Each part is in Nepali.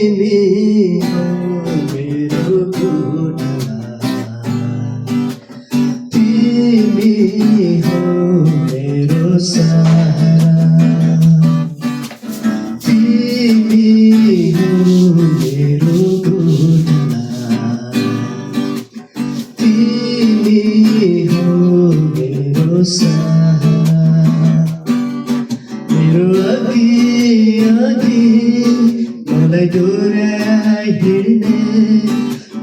हो मेरो घोडा, तिमी हो मेरो सहारा, तिमी हो मेरो घोडा, तिमी हो मेरो सहारा। मेरो अघि अघि मलाई डोर्याई हिँड्ने,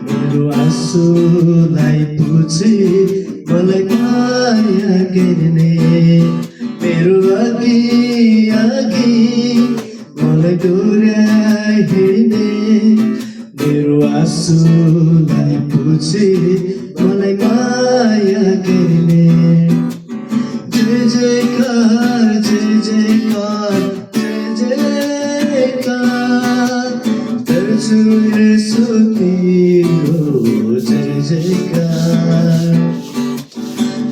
मेरो आँसुलाई पुछी मलाई माया गर्ने। मेरो अघि अघि मलाई डोर्याई हिँड्ने, मेरो आँसुलाई पुछी मलाई माया गर्ने। जय जयकार जय जयकार जय जयकार गर्छु येशू तिम्रो जय जयकार।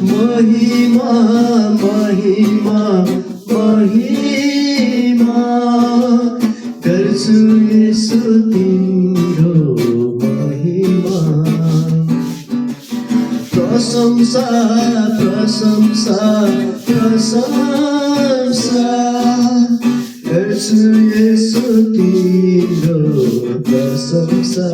महिमा महिमा महिमा गर्छु येशू तिम्रो महिमा। प्रशंसा प्रशंसा प्रशंसा गर्छु येशू तिम्रो प्रशंसा।